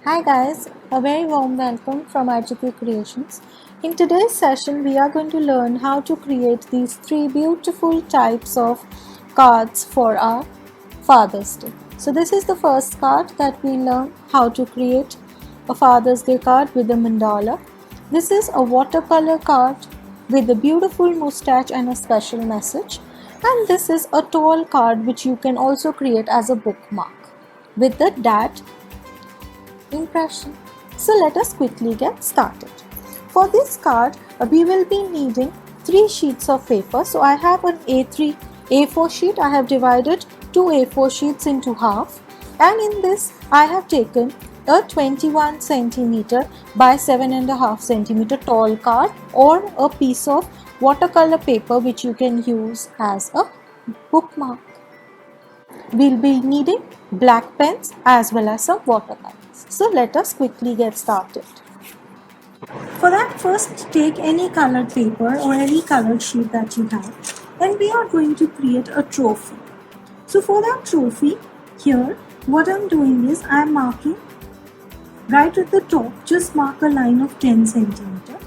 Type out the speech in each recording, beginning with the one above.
Hi guys, a very warm welcome from RGP Creations. In today's session, we are going to learn how to create these three beautiful types of cards for our Father's Day. So this is the first card that we learn how to create a Father's Day card with a mandala. This is a watercolor card with a beautiful mustache and a special message. And this is a tall card which you can also create as a bookmark with the dad impression. So let us quickly get started. For this card, we will be needing 3 sheets of paper. So I have an A4 sheet. I have divided two A4 sheets into half, and in this I have taken a 21 centimeter by 7.5 centimeter tall card or a piece of watercolor paper which you can use as a bookmark. We'll be needing black pens as well as some watercolors. So let us quickly get started. For that, first take any colored paper or any colored sheet that you have, and we are going to create a trophy. So for that trophy, here what I'm doing is I'm marking right at the top, just mark a line of 10 centimeter.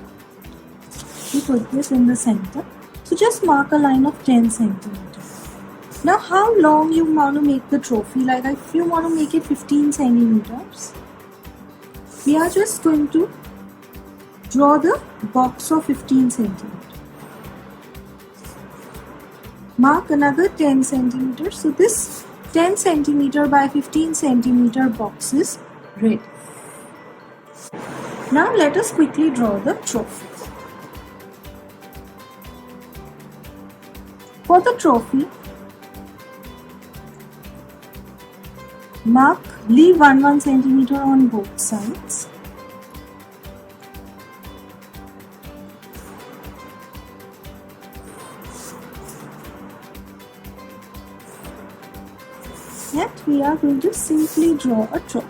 We put this in the center. So just mark a line of 10 centimeter. Now how long you want to make the trophy, like if you want to make it 15 centimeters, we are just going to draw the box of 15 centimeters. Mark another 10 centimeters. So this 10 centimeter by 15 centimeter box is ready. Now let us quickly draw the trophy. For the trophy, leave 1 centimeter on both sides. And we are going to simply draw a trophy.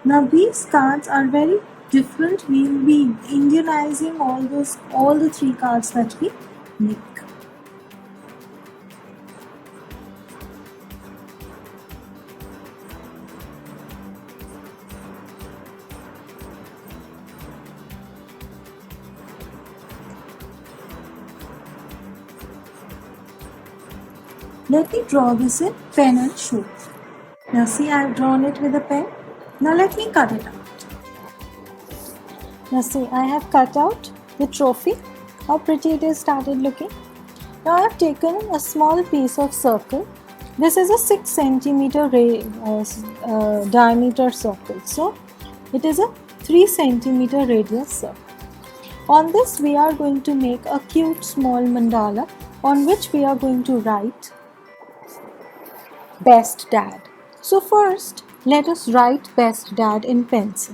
Now these cards are very different. We will be Indianizing all the three cards that we make. Let me draw this in pen and shoe. Now see, I have drawn it with a pen. Now let me cut it out. Now see, I have cut out the trophy. How pretty it is started looking. Now I have taken a small piece of circle. This is a 6 centimeter diameter circle. So it is a 3 centimeter radius circle. On this we are going to make a cute small mandala on which we are going to write Best Dad. So first let us write Best Dad in pencil.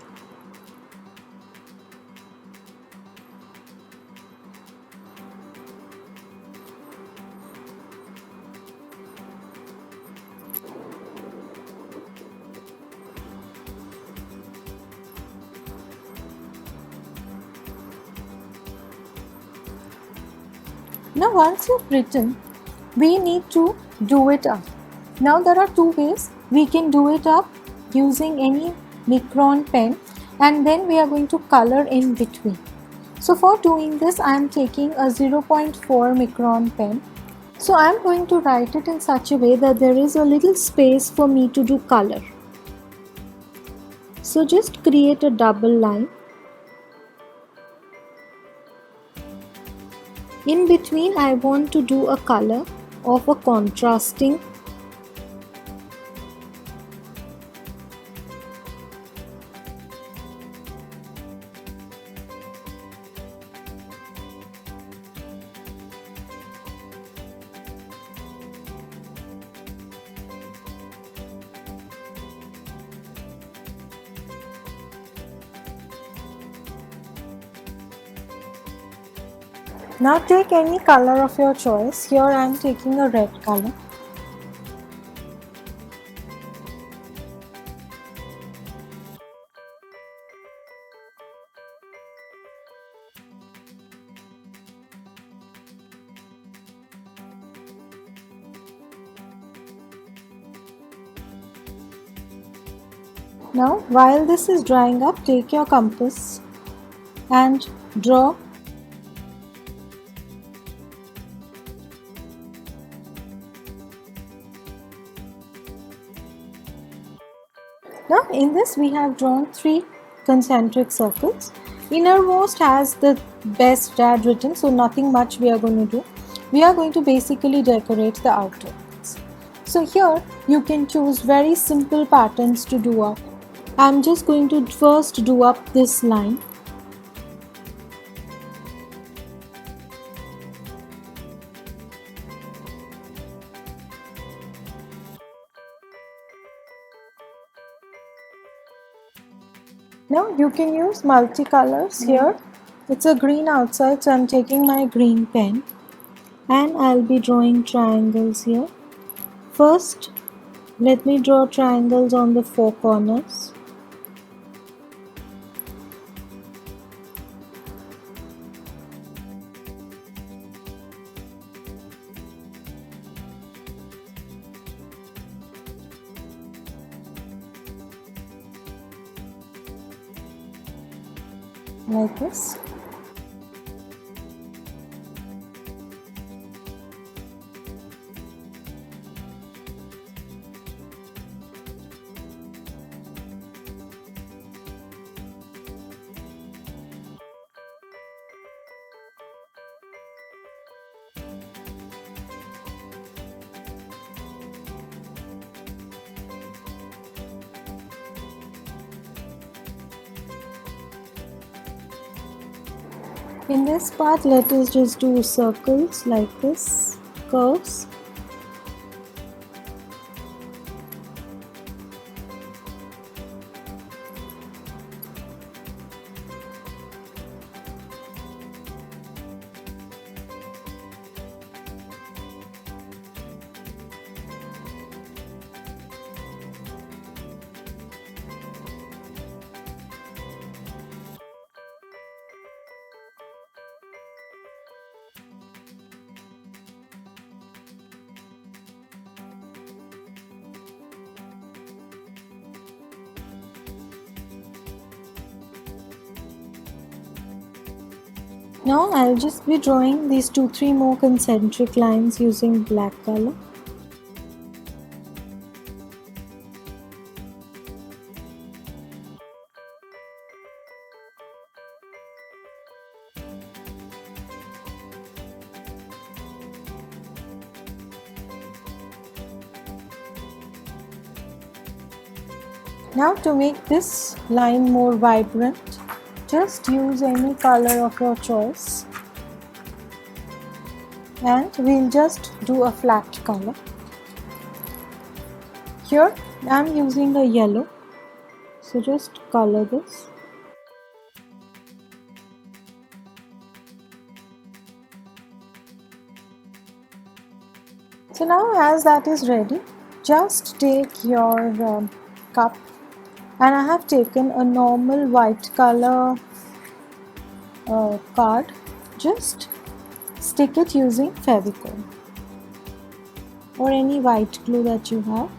Now once you've written, we need to do it up. Now there are two ways we can do it up using any micron pen, and then we are going to color in between. So for doing this, I am taking a 0.4 micron pen. So I am going to write it in such a way that there is a little space for me to do color. So just create a double line. In between, I want to do a color of a contrasting Now take any color of your choice. Here I am taking a red color. Now while this is drying up, take your compass and draw. Now in this we have drawn 3 concentric circles. Innermost has the best dad written, so nothing much we are going to do. We are going to basically decorate the outer ones. So here you can choose very simple patterns to do up. I'm just going to first do up this line. Now you can use multicolors here. It's a green outside, so I'm taking my green pen and I'll be drawing triangles here. First, let me draw triangles on the 4 corners. Like this. In this part, let us just do circles like this, curves. Now I'll just be drawing these 2-3 more concentric lines using black color. Now to make this line more vibrant, just use any color of your choice and we'll just do a flat color. Here I'm using a yellow, so just color this. So now as that is ready, just take your cup, and I have taken a normal white color card. Just stick it using Fevicol or any white glue that you have.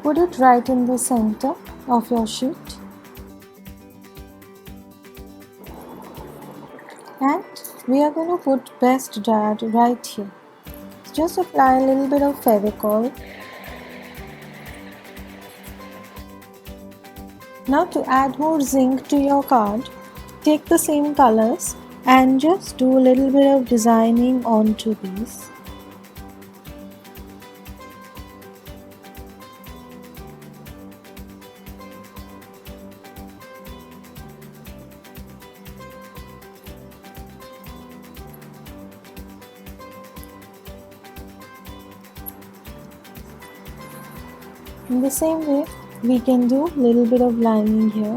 Put it right in the center of your sheet. And we are going to put best dad right here. Just apply a little bit of Fevicol. Now to add more zing to your card, take the same colors and just do a little bit of designing onto these. In the same way, we can do a little bit of lining here.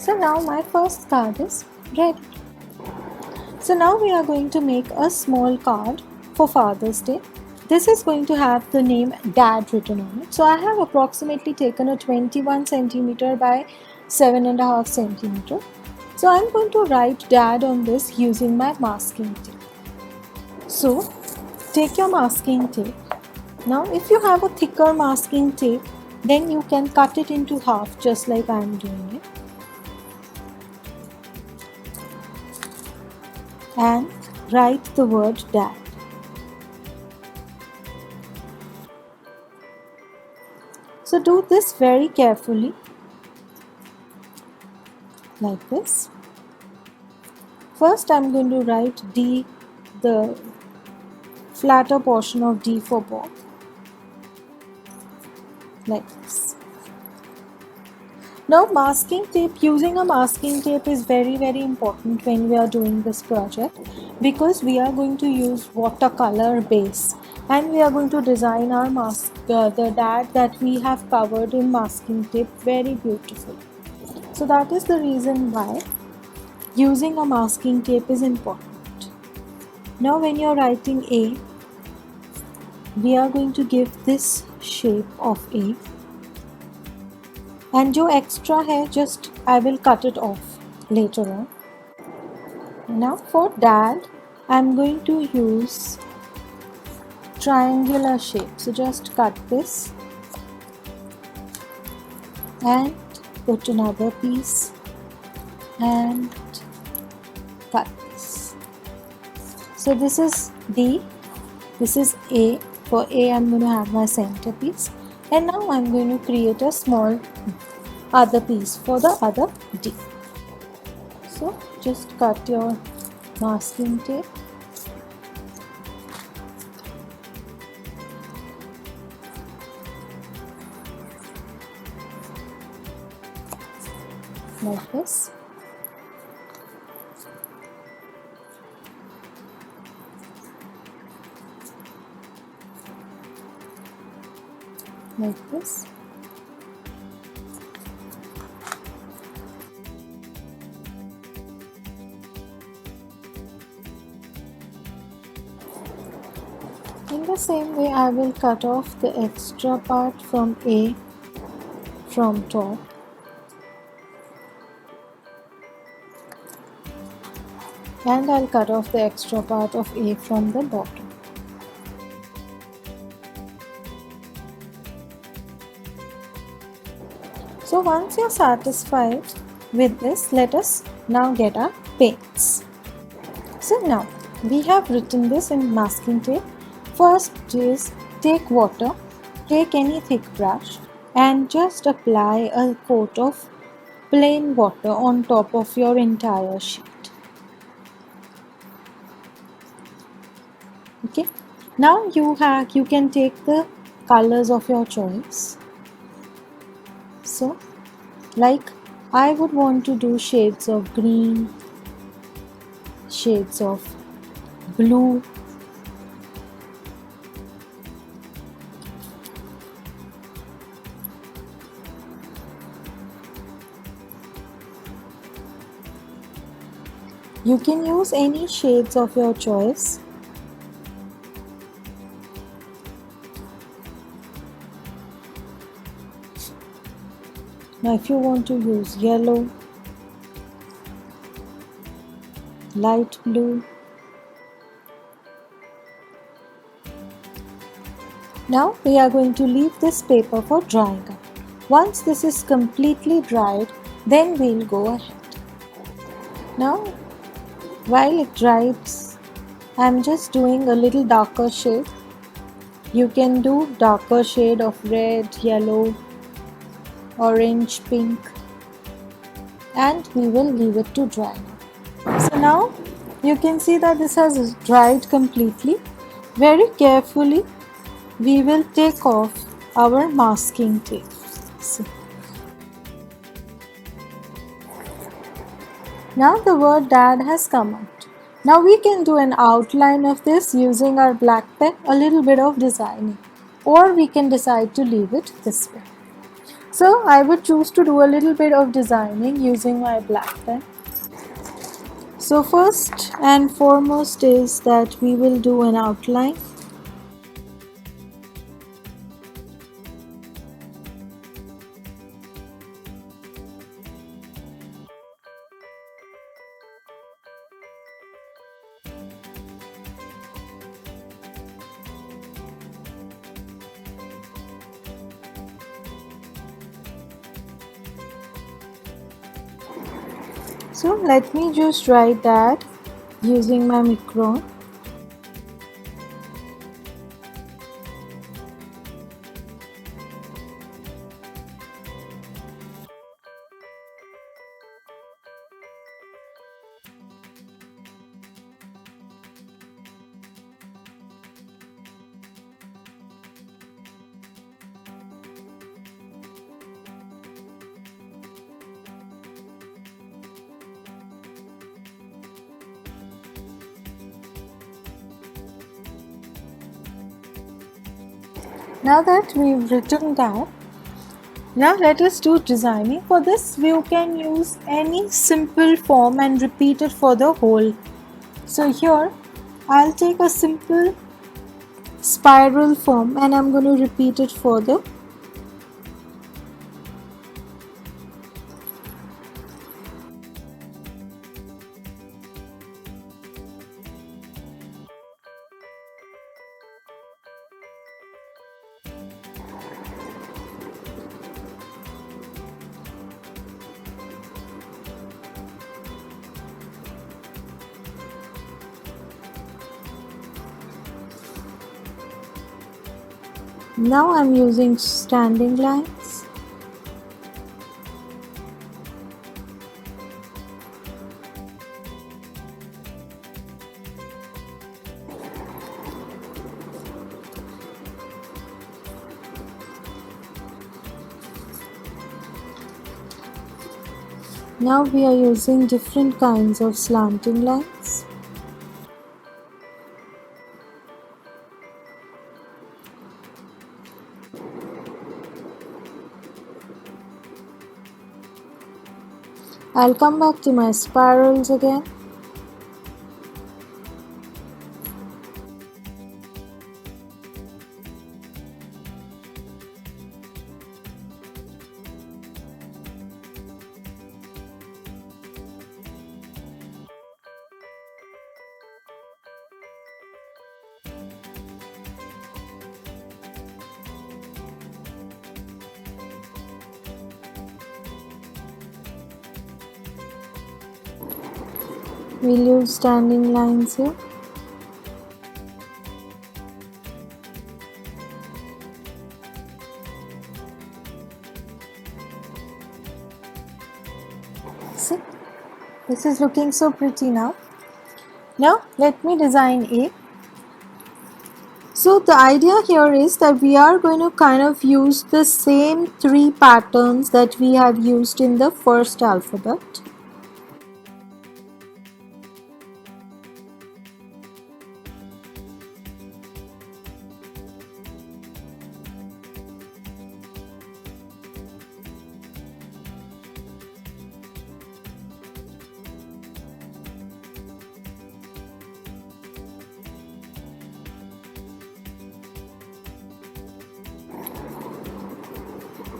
So now my first card is ready. So now we are going to make a small card for Father's Day. This is going to have the name Dad written on it. So I have approximately taken a 21 centimeter by 7.5 centimeter. So I'm going to write Dad on this using my masking tape. So take your masking tape. Now if you have a thicker masking tape, then you can cut it into half just like I am doing it. And write the word Dad. So do this very carefully, like this. First I'm going to write D, the flatter portion of D for Bob, like this. Now using a masking tape is very important when we are doing this project, because we are going to use watercolor base and we are going to design our the dad that we have covered in masking tape very beautiful. So that is the reason why using a masking tape is important. Now when you are writing A, we are going to give this shape of A, and जो extra है just I will cut it off later on. Now for Dad, I'm going to use triangular shape. So just cut this and put another piece and cut this. So this is D, this is A. For A I'm going to have my centerpiece, and now I'm going to create a small other piece for the other D. So just cut your masking tape. Like this. Like this. In the same way, I will cut off the extra part from A from top. And I'll cut off the extra part of A from the bottom. So once you're satisfied with this, let us now get our paints. So now we have written this in masking tape. First is take water, take any thick brush and just apply a coat of plain water on top of your entire sheet. Okay, now you can take the colors of your choice. So like I would want to do shades of green, shades of blue, you can use any shades of your choice. Now if you want to use yellow, light blue. Now we are going to leave this paper for drying up. Once this is completely dried, then we'll go ahead. Now while it dries, I'm just doing a little darker shade. You can do darker shade of red, yellow, orange, pink, and we will leave it to dry. So now you can see that this has dried completely. Very carefully we will take off our masking tape. See. Now the word Dad has come out. Now we can do an outline of this using our black pen, a little bit of designing, or we can decide to leave it this way. So I would choose to do a little bit of designing using my black pen. So first and foremost is that we will do an outline. So let me just write that using my micron. Now that we've written that, now let us do designing. For this you can use any simple form and repeat it for the whole. So here I'll take a simple spiral form and I'm going to repeat it further. Now I'm using standing lines. Now we are using different kinds of slanting lines. I'll come back to my spirals again. We'll use standing lines here. See, this is looking so pretty now. Now let me design A. So the idea here is that we are going to kind of use the same three patterns that we have used in the first alphabet.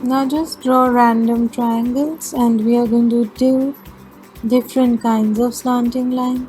Now just draw random triangles and we are going to do different kinds of slanting lines.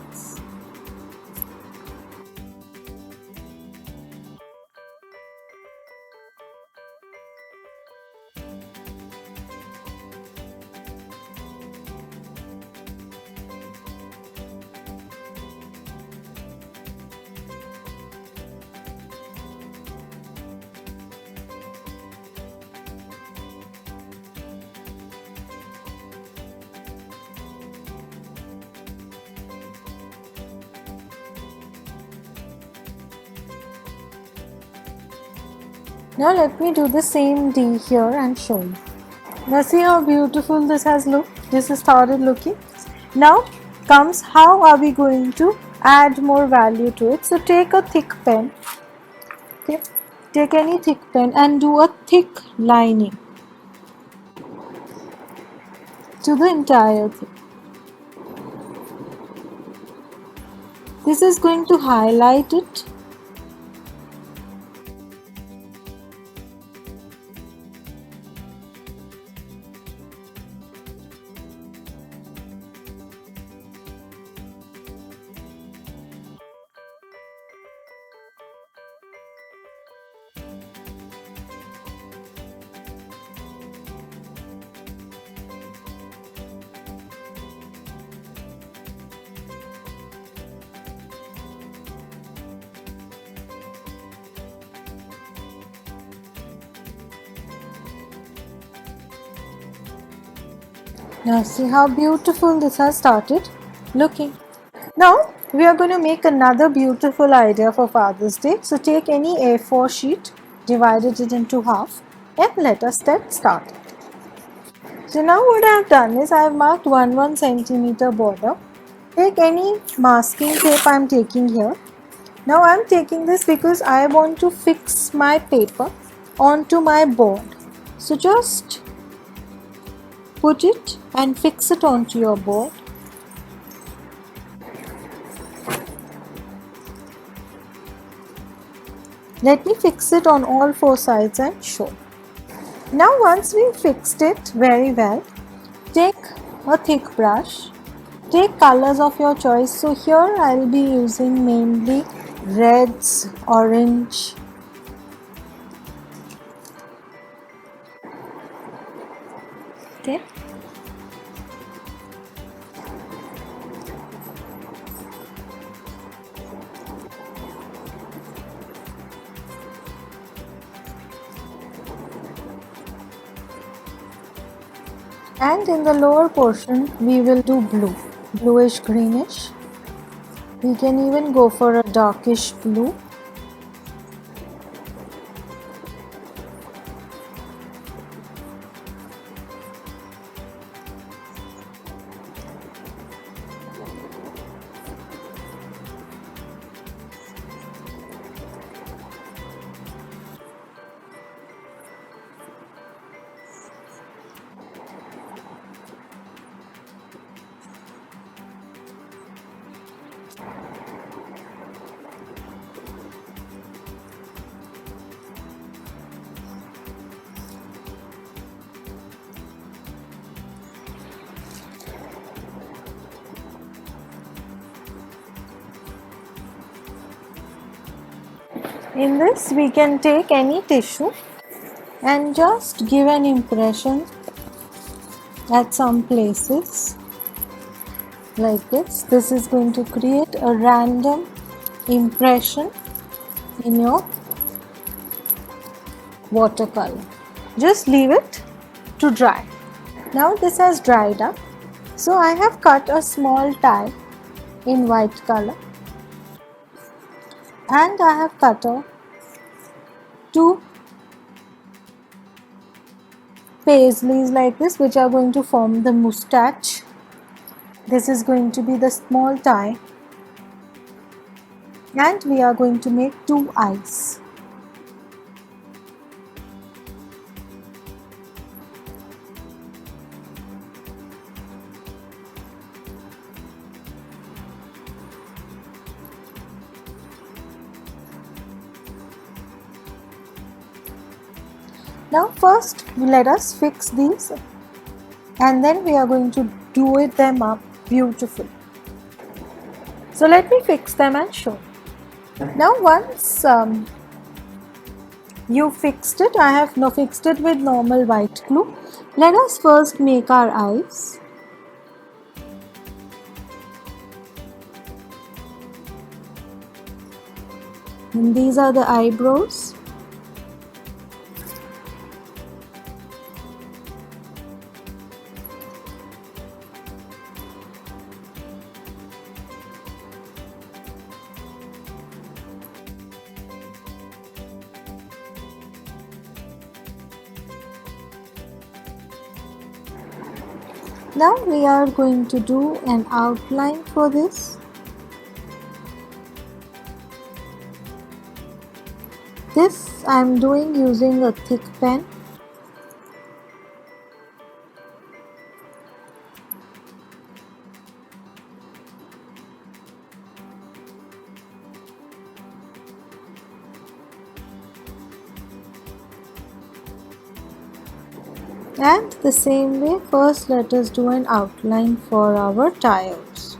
Now let me do the same D here and show you. Now see how beautiful this has looked. This has started looking. Now comes how are we going to add more value to it. So take a thick pen. Okay. Take any thick pen and do a thick lining. to the entire thing. This is going to highlight it. Now see how beautiful this has started looking. Now we are going to make another beautiful idea for Father's Day. So take any A4 sheet, divided it into half, and let us get started. So now what I have done is I have marked 1 centimeter border. Take any masking tape I am taking here. Now I am taking this because I want to fix my paper onto my board. So just put it and fix it onto your board. Let me fix it on all 4 sides and show. Now once we fixed it very well, take a thick brush, take colors of your choice. So here I will be using mainly reds, orange, okay. And in the lower portion we will do blue, bluish greenish. We can even go for a darkish blue. In this we can take any tissue and just give an impression at some places like this. This is going to create a random impression in your watercolor. Just leave it to dry. Now this has dried up. So I have cut a small tie in white color. And I have cut off 2 paisleys like this, which are going to form the moustache. This is going to be the small tie, and we are going to make 2 eyes. Now first let us fix these, and then we are going to do them up beautifully. So let me fix them and show. Now once you fixed it, I have now fixed it with normal white glue. Let us first make our eyes. And these are the eyebrows. Now we are going to do an outline for this. This I am doing using a thick pen. And the same way, first let us do an outline for our tires.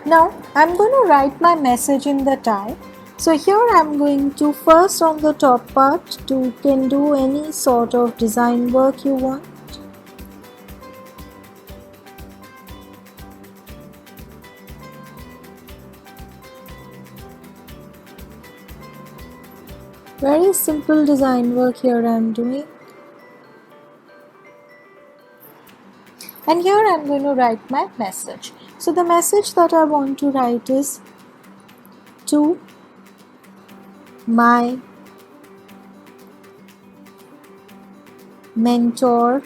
Now I'm going to write my message in the tire. So here I'm going to first on the top part you can do any sort of design work you want. Very simple design work here I'm doing. And here I'm going to write my message. So the message that I want to write is to my mentor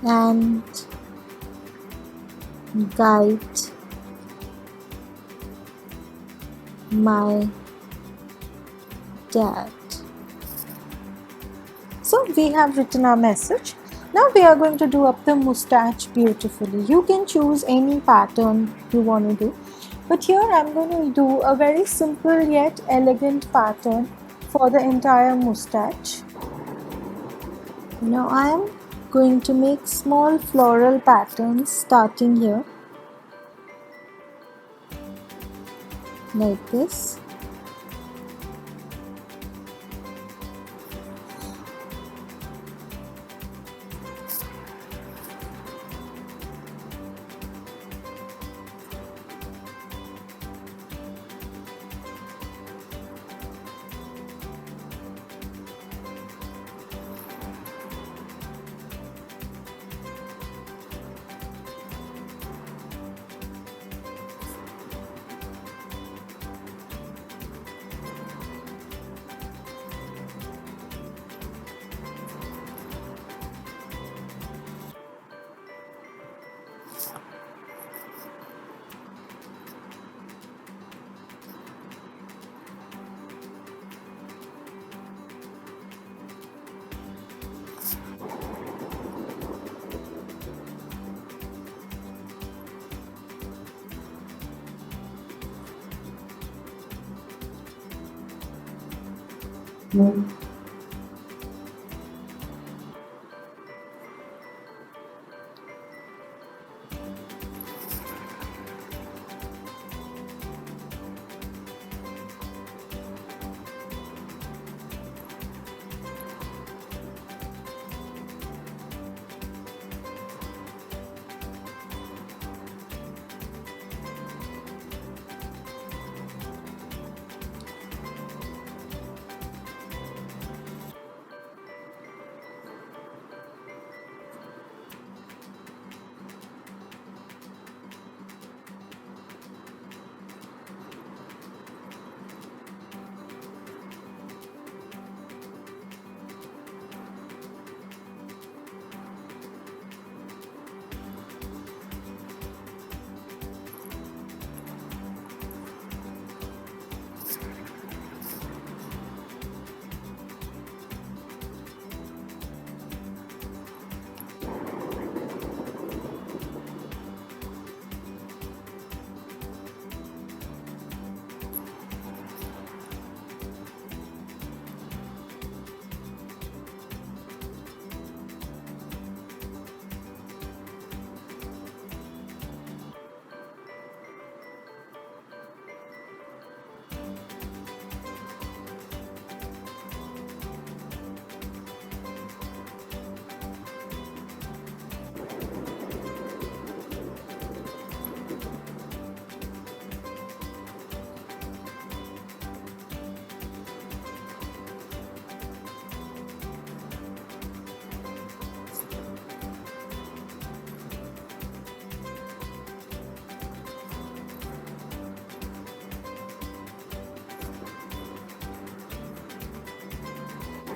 and guide, my dad. So we have written our message. Now we are going to do up the mustache beautifully. You can choose any pattern you want to do. But here I'm going to do a very simple yet elegant pattern for the entire mustache. Now I am going to make small floral patterns starting here, like this.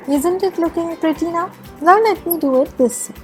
Isn't it looking pretty now? Now let me do it this way.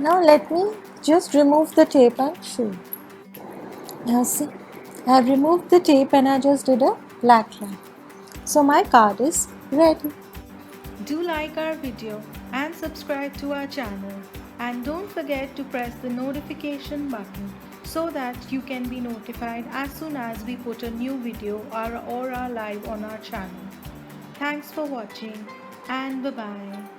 Now let me just remove the tape and show you. Now see, I have removed the tape and I just did a black line. So my card is ready. Do like our video and subscribe to our channel, and don't forget to press the notification button so that you can be notified as soon as we put a new video or are live on our channel. Thanks for watching and bye bye.